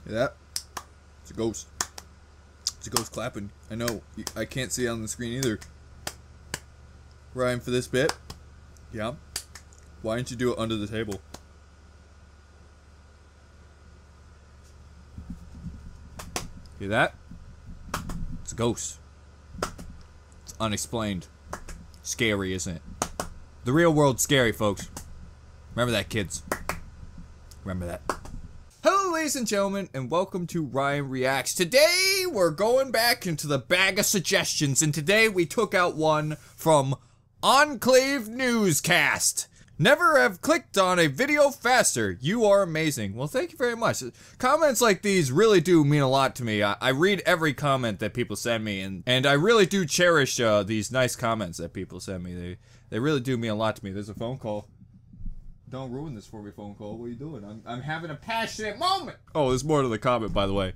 Hear that? It's a ghost. It's a ghost clapping. I know. I can't see it on the screen either. Ryan, for this bit. Yeah. Why don't you do it under the table? Hear that? It's a ghost. It's unexplained. Scary, isn't it? The real world's scary, folks. Remember that, kids. Remember that. Hello, ladies and gentlemen, and welcome to Ryan Reacts. Today, we're going back into the bag of suggestions, and today we took out one from Enclave Newscast. Never have clicked on a video faster. You are amazing. Well, thank you very much. Comments like these really do mean a lot to me. I read every comment that people send me, and I really do cherish these nice comments that people send me. They really do mean a lot to me. There's a phone call. Don't ruin this for me, phone call. What are you doing? I'm having a passionate moment. Oh, there's more to the comment, by the way.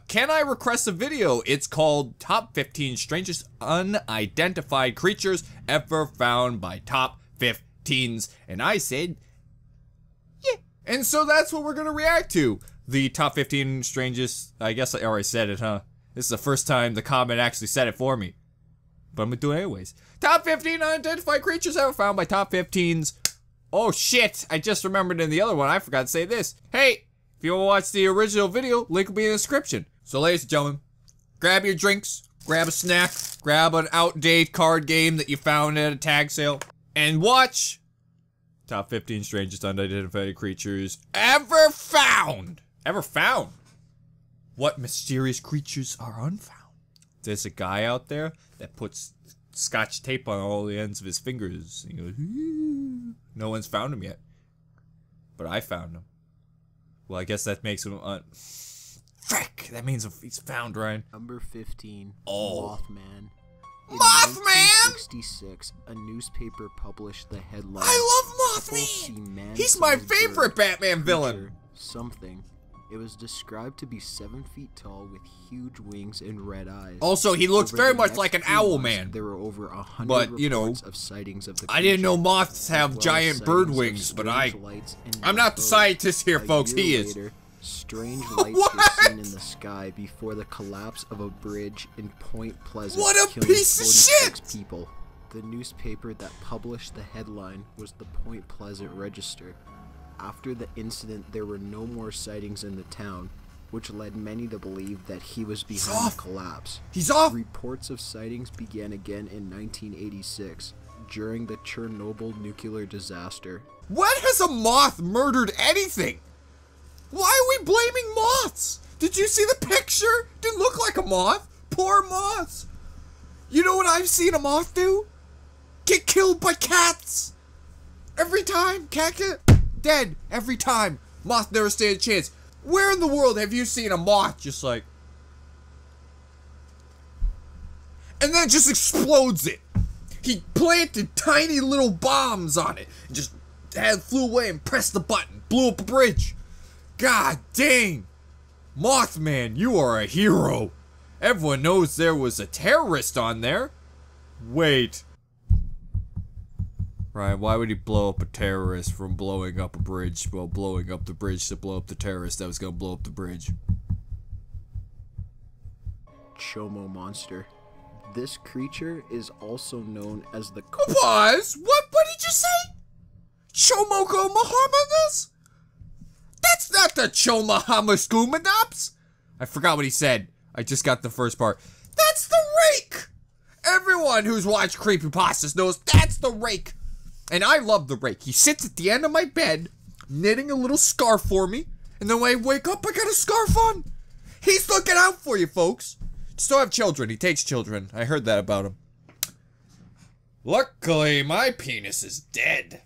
Can I request a video? It's called Top 15 Strangest Unidentified Creatures Ever Found by Top 15. And I said, yeah. And so that's what we're gonna react to. The top 15 strangest, I guess I already said it, huh? This is the first time the comment actually said it for me. But I'm gonna do it anyways. Top 15 unidentified creatures ever found by top 15s. Oh shit, I just remembered in the other one, I forgot to say this. Hey, if you wanna watch the original video, link will be in the description. So ladies and gentlemen, grab your drinks, grab a snack, grab an outdated card game that you found at a tag sale, and watch Top 15 Strangest Unidentified Creatures Ever Found. Ever found? What mysterious creatures are unfound? There's a guy out there that puts scotch tape on all the ends of his fingers. He goes, "Ooh." No one's found him yet. But I found him. Well, I guess that makes him frick! That means he's found, Ryan. Number 15. Oh. Mothman. In Mothman! 1966, a newspaper published the headline. I love Mothman! He's my favorite Batman villain! Something. It was described to be 7 feet tall with huge wings and red eyes. Also, he looks very much like an owl man. There were over 100 but, you know, reports of sightings of the I didn't know moths have giant bird wings, but I'm not the scientist here, folks. He is. Strange lights were seen in the sky before the collapse of a bridge in Point Pleasant, what a killing piece of 46 shit! people. The newspaper that published the headline was the Point Pleasant Register. After the incident, there were no more sightings in the town, which led many to believe that he was behind the collapse. He's off! Reports of sightings began again in 1986, during the Chernobyl nuclear disaster. When has a moth murdered anything? Why are we blaming moths? Did you see the picture? Didn't look like a moth. Poor moths. You know what I've seen a moth do? Get killed by cats. Every time. Cat get dead. Every time. Moth never stand a chance. Where in the world have you seen a moth just like... and then it just explodes it. He planted tiny little bombs on it. And just flew away and pressed the button. Blew up a bridge. God dang! Mothman, you are a hero! Everyone knows there was a terrorist on there. Wait. Ryan, why would he blow up a terrorist from blowing up a bridge while blowing up the bridge to blow up the terrorist that was gonna blow up the bridge? Chomo monster. This creature is also known as the... Pause! What did you say? Chomoko Muhammadus? That's not the Chomahamaskoomadops! I forgot what he said. I just got the first part. That's the rake! Everyone who's watched creepypastas knows that's the rake. And I love the rake. He sits at the end of my bed, knitting a little scarf for me, and then when I wake up, I got a scarf on. He's looking out for you, folks. Just don't have children. He takes children. I heard that about him. Luckily, my penis is dead.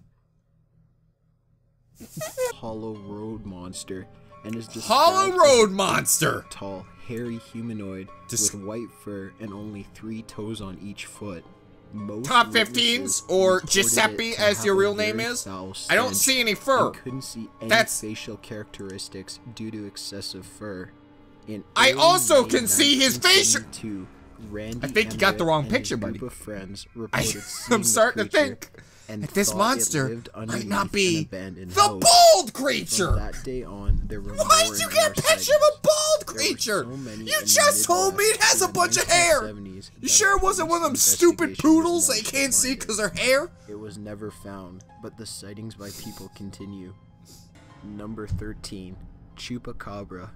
Hollow Road Monster, and is Hollow Road Monster! Tall, hairy humanoid with white fur and only 3 toes on each foot. Most top 15s, or Giuseppe as your real name is? I don't see any fur. Couldn't see any facial characteristics due to excessive fur. I also can see his facial. Randy I think you got the wrong picture, and a buddy. group of friends reported I'm seeing starting the to creature think and that this thought it monster lived might underneath not an be abandoned the house. bald From creature. that day on, there were Why more did you and get a more picture of a sightings. bald There were creature? so many You in just the told me it Midwest has a in the bunch of hair. 1970s You that sure it wasn't one of them police stupid investigation was poodles they launched to can't see find because it. their hair? It was never found, but the sightings by people continue. Number 13, Chupacabra.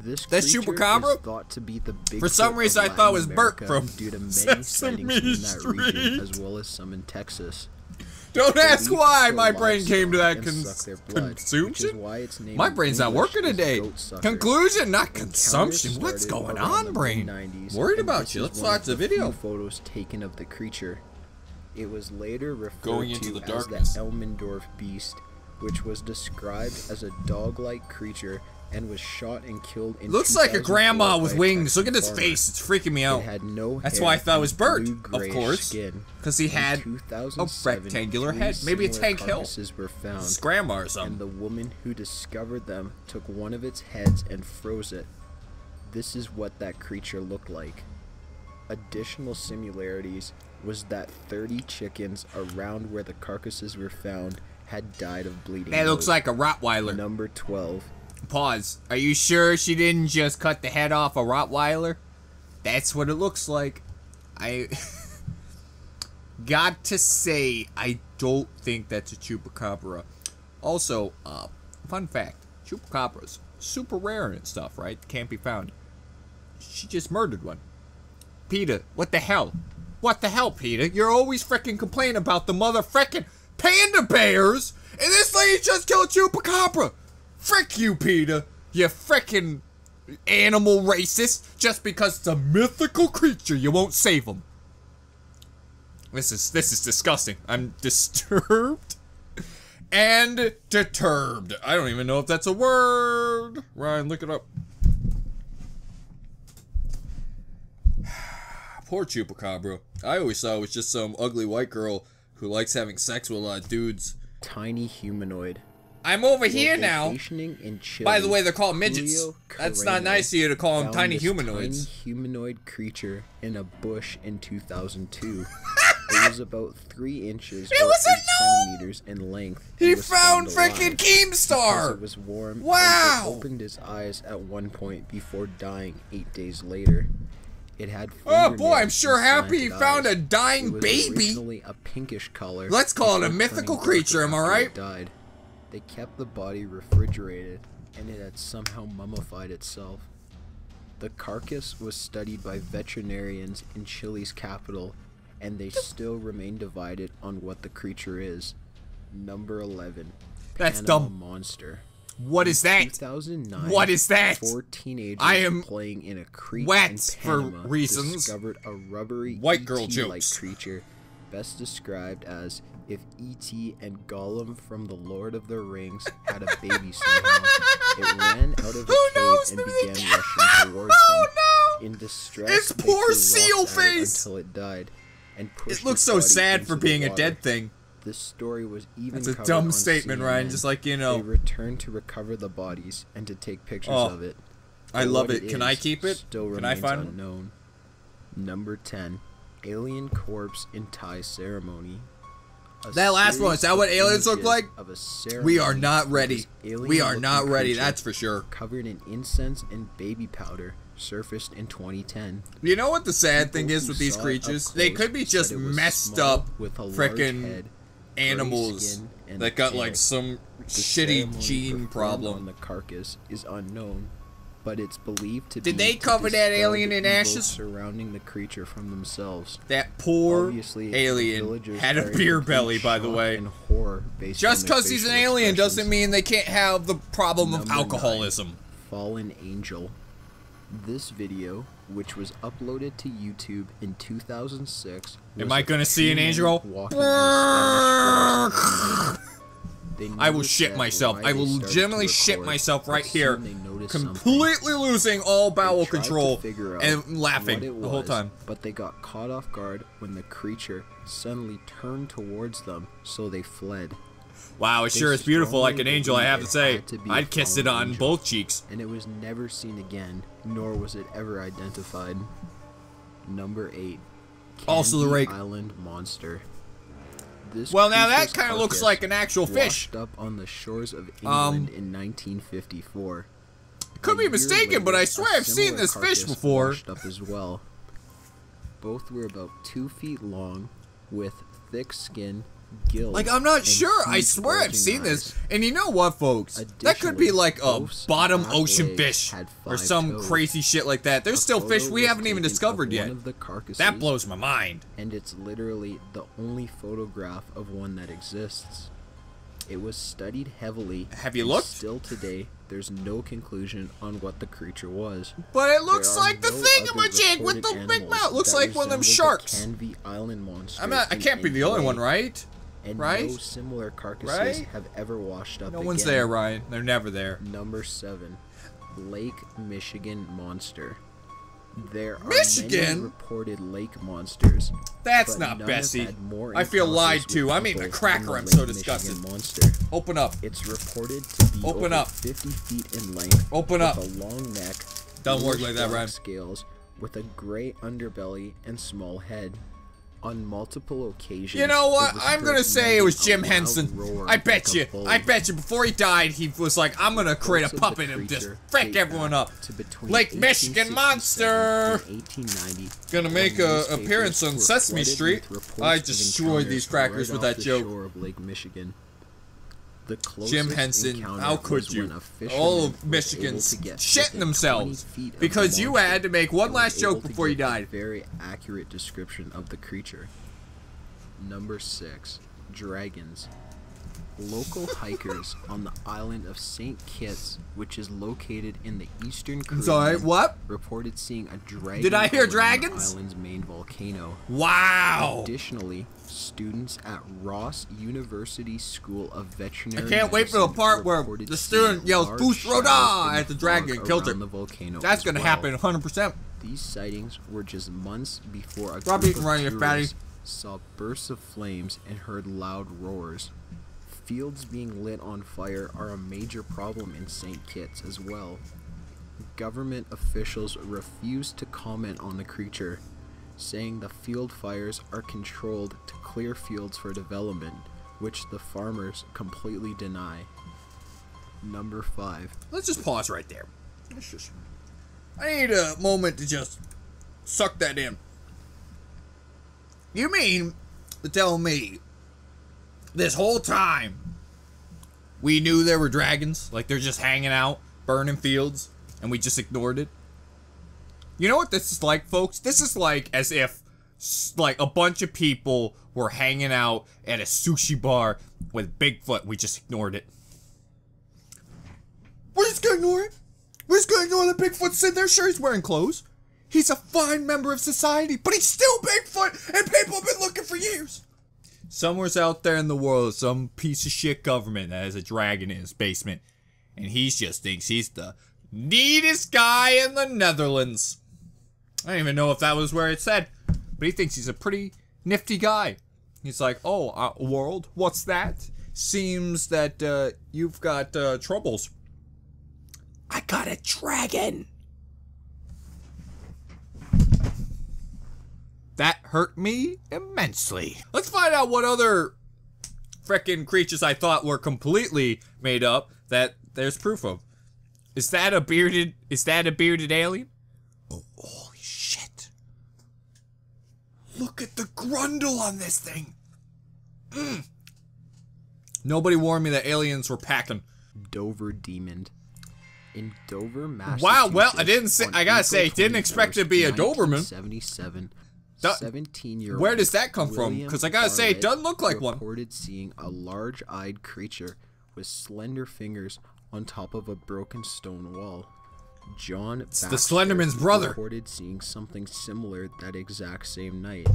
This That's creature Chupacabra? is thought to be the Bigfoot For some reason, of I thought it Latin was Bert America from due to many Sesame sightings in that region, Street. as well as some in Texas. Don't ask Believed why kill my brain came to that livestock and suck their blood, which is consumption. why its name My in brain's not English working is today. goatsucker. Conclusion, not Encounters consumption. What's started going around on, the brain? mid-90s, Worried and about this you. is Let's one watch of the few video. photos taken of the creature. It was later referred Going into to the as darkness. the Elmendorf Beast, which was described as a dog-like creature and was shot and killed in Looks like a 2004 grandma by with a wings. Look at Texas his farmer. face. It's freaking me out. It had no That's hair why I thought it was and Bert, of blue-grayish course. skin. Because he In had a 2007, rectangular 3 head. Maybe it's similar Hank Hill. carcasses were found, His grandma or and something. the woman who discovered them took one of its heads and froze it. This is what that creature looked like. Additional similarities was that 30 chickens around where the carcasses were found had died of bleeding. That looks nose. like a Rottweiler. Number 12. Pause. Are you sure she didn't just cut the head off a Rottweiler? That's what it looks like. I got to say, I don't think that's a Chupacabra. Also, fun fact, Chupacabras, super rare and stuff, right? Can't be found. She just murdered one. Peter, what the hell? What the hell, Peter? You're always frickin' complaining about the mother frickin' panda bears, and this lady just killed Chupacabra. Frick you, Peter. You frickin' animal racist. Just because it's a mythical creature, you won't save him. This is disgusting. I'm disturbed and deterred. I don't even know if that's a word. Ryan, look it up. Poor Chupacabra. I always thought it was just some ugly white girl who likes having sex with a lot of dudes. Tiny humanoid. I'm over here now. Vacationing in Chile, By the way, they're called midgets. Julio That's not Carreño nice of you to call them found tiny this humanoids. Tiny humanoid creature in a bush in 2002. It was about 3 inches It or was a 8 gnome! centimeters in length. He and was found alive frickin' because Keemstar! It was warm. Wow! And it opened his eyes at one point before dying 8 days later. It had Oh boy, I'm fingernails sure and happy he slanted found eyes. a dying It was baby. originally a pinkish color. Let's call it a before mythical turning creature, darker am I after it right? died. They kept the body refrigerated, and it had somehow mummified itself. The carcass was studied by veterinarians in Chile's capital, and they still remain divided on what the creature is. Number 11. That's Panama dumb. Monster. What is that? 2009, What is that? 4 teenagers I am playing in a creek wet in for Panama reasons. discovered a rubbery White girl ET-like jokes. creature, best described as if E.T. and Gollum from The Lord of the Rings had a baby somehow. It ran out of a cave and began rushing towards Oh them. no! In distress, Its they poor threw seal rocks at it face! until it died, and pushed It looks its so body sad into for the being a water. dead thing. This story was even That's a covered dumb on statement, Ryan. CNN. Just like, you They know. returned to recover the bodies and to take pictures Oh, of it. I But love what it. Can I is keep it? Still Can I remains find one? unknown. Number 10. Alien corpse in Thai ceremony. A That last one, is that what series aliens of look like? images of a ceremony We are not ready. of this We are not alien-looking ready, creature that's for sure. Covered in incense and baby powder, surfaced in 2010. You know what the sad thing People is who with these saw it up creatures? They close could be said just it was messed small, up with a large frickin' head, gray animals skin, and that got tail. like some The shitty ceremony gene performed problem. on the carcass is unknown, but it's believed to Did be they to cover that dispel alien the in evil ashes? surrounding the creature from themselves. That poor Obviously, the alien villagers had a are in beer complete belly, by the shock way. and horror based Just on their because he's an facial alien doesn't expressions. mean they can't have the problem of Number 9. alcoholism. Fallen Angel. This video, which was uploaded to YouTube in 2006, Am was I of gonna see an 2 men angel? walking in a Spanish forest at night. They I will noticed shit that myself. why I they will started to legitimately shit record, myself but right soon here. they noticed something. Completely losing all bowel They tried to control figure out and what laughing it the whole was, time. But they got caught off guard when the creature suddenly turned towards them, so they fled. Wow, it They sure is beautiful like an strongly angel, I have to believe it say. had to be a I'd kiss it fallen on angel. both cheeks. And it was never seen again, nor was it ever identified. Number 8. Also the Candy rake. Island Monster. This Well, now that creature's kind of looks carcass like an actual fish. washed up on the shores of England in 1954. Could be A year mistaken, but later, I swear a I've seen similar this fish carcass before. washed up as well. Both were about 2 feet long, with thick skin, gills. Like, I'm not and sure. I huge swear I've bulging seen this. eyes. And you know what, folks? That could be Additionally, like a both bottom back ocean legs fish had or 5 some toes. crazy shit like that. There's A still fish photo we was haven't even taken of discovered yet. one of the carcasses, That blows my mind. and it's literally the only photograph of one that exists. It was studied heavily. Have you and looked? Still today, there's no conclusion on what the creature was. But it looks There are like the no thingamajig other with the reported big mouth. animals Looks that like one of them resemble the sharks. Canby Island monster. I in can't be any the only way, one, right? And Right? no similar carcasses Right? have ever washed up No again. one's there, Ryan. They're never there. Number 7. Lake Michigan Monster. There are Michigan? many reported lake monsters. That's but not none have Bessie. had more I feel lied encounters to. with I'm eating a people cracker. than the I'm so Lake disgusted. Michigan Monster. Open up. It's reported to be Open over up. 50 feet in length. Open with up. a long neck. Don't work bluish like that, black Ryan. Scales with a gray underbelly and small head. On multiple occasions. You know what? it was I'm gonna heard say it was making a Jim loud Henson. roar I bet like you. a bull. I bet you. Before he died, he was like, "I'm gonna create a Reports of the puppet and just creature frick date everyone back up." to between Lake Michigan 1867 Monster. and 1890, Gonna make when a newspapers appearance on were Sesame flooded Street. with reports I of destroyed these encounters crackers right with off that the joke. shore of Lake Michigan. The Jim closest Henson, encounter how was could you? when a fisherman All was of able Michigans to get shitting within themselves 20 feet of because the you monster had to make one and was last joke able to before you give a died. very accurate description of the creature. Number 6. Dragons. Local hikers on the island of St. Kitts, which is located in the eastern Caribbean, Sorry, what? reported seeing a dragon. Did I hear around dragons? The island's main volcano. Wow! Additionally, students at Ross University School of Veterinary I can't wait for the Medicine part where reported the seeing student yells large "Boost shadows Roda" in at the dragon and fog kills around it. the volcano That's as gonna well. happen 100%. These sightings were just months before a Stop group eating of right, you fatty. tourists saw bursts of flames and heard loud roars. Fields being lit on fire are a major problem in St. Kitts as well. Government officials refused to comment on the creature, saying the field fires are controlled to clear fields for development, which the farmers completely deny. Number 5. Let's just pause right there. I need a moment to just suck that in. You mean to tell me this whole time we knew there were dragons? Like they're just hanging out, burning fields, and we just ignored it? You know what this is like, folks? This is like as if like a bunch of people were hanging out at a sushi bar with Bigfoot. We just ignored it. We're just gonna ignore it. We're just gonna ignore the Bigfoot sitting there. Sure, he's wearing clothes. He's a fine member of society, but he's still Bigfoot, and people have been looking for years. Somewhere's out there in the world, some piece of shit government that has a dragon in his basement, and he just thinks he's the neatest guy in the Netherlands. I don't even know if that was where it said, but he thinks he's a pretty nifty guy. He's like, "Oh, world, what's that? Seems that you've got troubles." I got a dragon. That hurt me immensely. Let's find out what other frickin' creatures I thought were completely made up that there's proof of. Is that a bearded alien? Oh, holy shit. Look at the grundle on this thing. Nobody warned me that aliens were packing. Dover Demon. In Dover, Massachusetts. Wow, well, I gotta say, April didn't expect to be a Doberman. 1977, Du- 17-year-old. Where does that come from? William Because I gotta say, it doesn't look like one. Reported seeing a large-eyed creature with slender fingers on top of a broken stone wall. John It's the Baxter Slenderman's brother. reported seeing something similar that exact same night.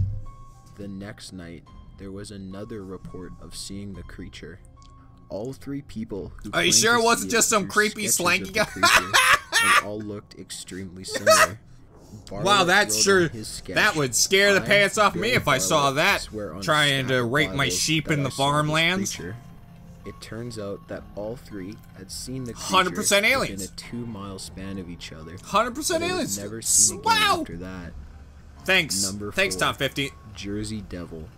The next night, there was another report of seeing the creature. All 3 people who Are you claimed sure to it wasn't see just some drew creepy sketches slanky of guy? the creature, and all looked extremely similar. Wow, Bartlett that's wrote sure. on his sketch, That would scare the "I, pants off me Bill if I saw Bartlett, that. swear on a Trying stack to of rape my Bibles sheep that in I the saw this farmlands. creature." It turns out that all 3 had seen the creature 100% aliens. within a 2-mile span of each other. 100% but it was aliens. never seen again Wow. after that. Thanks. Number Thanks, 4, Tom 50. Jersey Devil.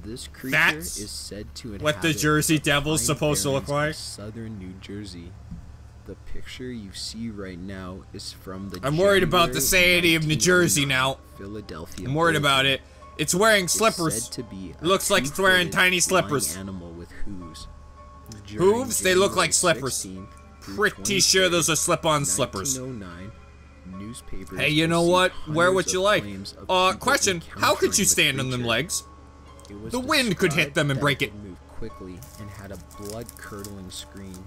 This creature That's is said to inhabit what the Jersey the Devil's pine supposed to look barrens like? of southern New Jersey. The picture you see right now is from the I'm worried about the January sanity of New Jersey 1909 now. Philadelphia. I'm worried about Open. it. It's wearing It's slippers. said to be It looks like it's wearing tiny slippers. Animal with hooves. Hooves? They look like January slippers. 16th through Pretty sure those are 23rd, slip-on slippers. 1909, newspapers Hey, you know what? received Wear hundreds what you of like. claims of people Question. How could you encountering the stand on them creature. legs? It was The wind could hit described them and that break it it. could move quickly and had a blood-curdling scream.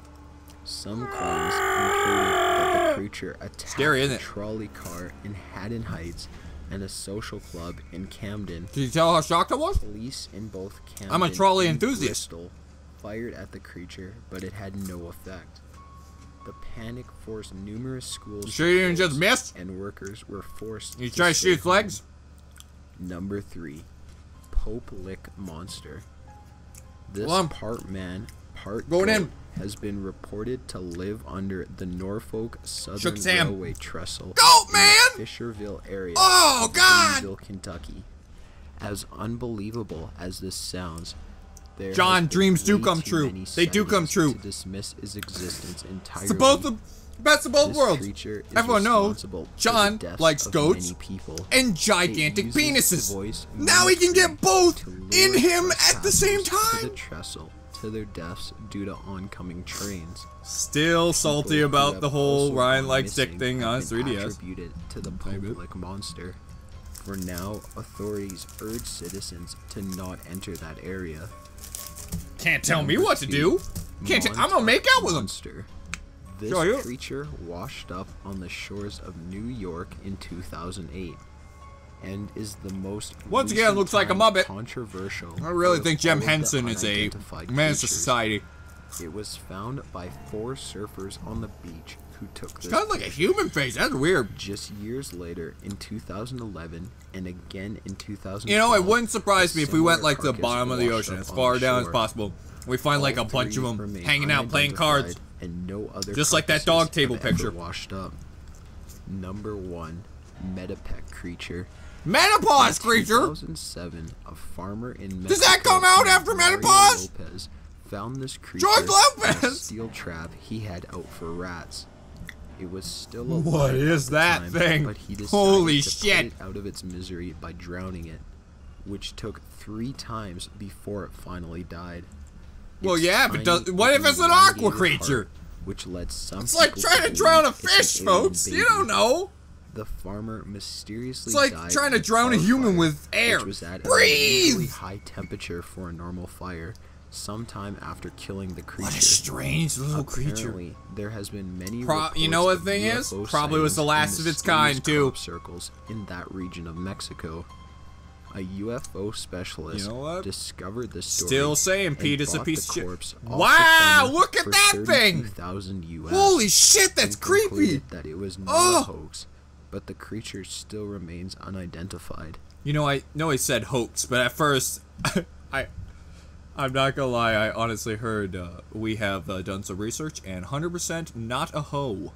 Some claims included that the creature attacked Scary, isn't a it? trolley car in Haddon Heights and a social club in Camden. Did you tell how shocked I was? Police in both Camden I'm a trolley and enthusiast. Bristol fired at the creature, but it had no effect. The panic forced numerous schools You sure you didn't to just close, miss? and workers were forced You to try to stay shoot its home. legs? Number 3, Pope Lick Monster. This Well, I'm part man, part going goat in. has been reported to live under the Norfolk Southern Shook his hand. Railway trestle Goat in man! the Fisherville area Oh, of God! Louisville, Kentucky. As unbelievable as this sounds, there John, has been dreams do way come too true. many They do come sightings true. To dismiss its existence entirely. It's both the best of both This worlds. creature is Everyone knows responsible for the John deaths likes of goats many people. and It gigantic uses the penises. voice Now he can get mimicry both to lure in him at the same trespassers to the time. trestle to their deaths due to oncoming trains. Still salty People who about have the whole also Ryan gone likes dick missing thing have on his been 3DS. attributed to the Maybe. public monster. For now, authorities urge citizens to not enter that area. Can't tell me Number what to 2, do. I'm gonna make out with him. Monster. This Sure, you- creature washed up on the shores of New York in 2008 and is the most Once again, looks like a recent-time Muppet. controversial. I really of think Jem all of the Henson is a unidentified menace to creatures. society. It was found by 4 surfers on the beach who took It's this kind of like a human face. That's weird. just years later in 2011 and again in 2012. You know, it wouldn't surprise me if we went like to the carcass bottom of the washed ocean, up as on far the down as shore. possible. We find like a All bunch of 3 them remain hanging out playing cards. unidentified, and no other Just like that carcasses dog table have ever picture. washed up. Number 1, Metapec creature. Menopause In creature. 2007, a farmer in Mexico Does that come out named after Mario menopause? Lopez found this creature George in a Lopez! steel trap he had out for rats. It was still What alive is at the that time, thing? But he decided Holy to shit. put it out of its misery by drowning it, which took 3 times before it finally died. Well, Its yeah, if it does. tiny, What if it's an aqua elongated creature? heart, which led some It's like people trying to believe drown a it's an fish, alien folks. You baby. don't know. The farmer mysteriously It's like died trying to in drown a car human fire, with air. which was at an Breathe! unusually high temperature for a normal fire, sometime after killing the creature. What a strange little creature. Apparently, there has been many You know what reports the thing of is? UFO Probably was the sightings last in of its kind, mysterious too. crop circles in that region of Mexico. A UFO specialist You know what? discovered the story. Still saying and Pete is a bought piece the of shit. corpse off Wow, the farmer look at for that thing! $32,000 US. Holy shit, that's and creepy. concluded that it was not Oh. a hoax, but the creature still remains unidentified. You know, I know he said hoax, but at first, I'm not gonna lie, I honestly heard we have done some research and 100% not a hoe.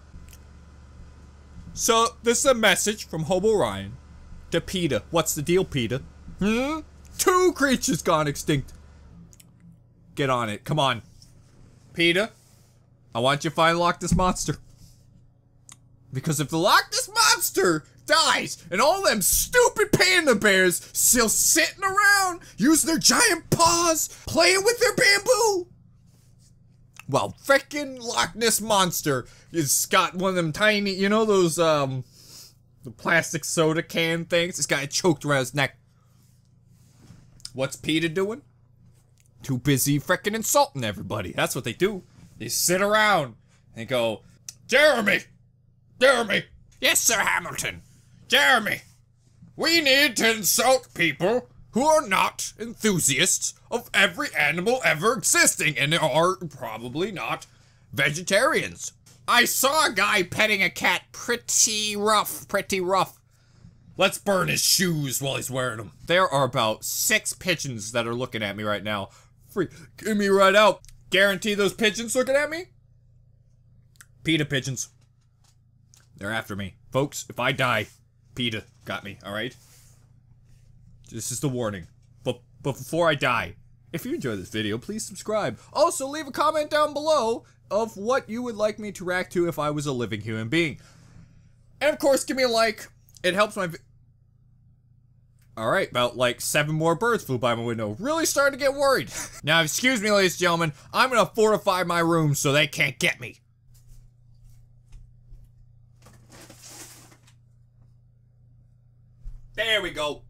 So, this is a message from Hobo Ryan to PETA. What's the deal, PETA? 2 creatures gone extinct. Get on it, come on. PETA, I want you to find Loch Ness Monster. Because if the Loch Ness Monster dies and all them stupid panda bears still sitting around using their giant paws playing with their bamboo, well, frickin' Loch Ness Monster is got one of them tiny, you know those the plastic soda can things? It's got it choked around his neck. What's PETA doing? Too busy frickin' insulting everybody. That's what they do. They sit around and go, Jeremy! Jeremy! Yes, Sir Hamilton! Jeremy! We need to insult people who are not enthusiasts of every animal ever existing and are probably not vegetarians. I saw a guy petting a cat pretty rough, pretty rough. Let's burn his shoes while he's wearing them. There are about 6 pigeons that are looking at me right now. Get me right out. Guarantee those pigeons looking at me? PETA pigeons. They're after me. Folks, if I die, PETA got me, alright? This is the warning. But before I die, if you enjoyed this video, please subscribe. Also, leave a comment down below of what you would like me to react to if I was a living human being. And of course, give me a like. It helps my Alright, about like 7 more birds flew by my window. Really starting to get worried. Now, excuse me, ladies and gentlemen. I'm gonna fortify my room so they can't get me. There we go.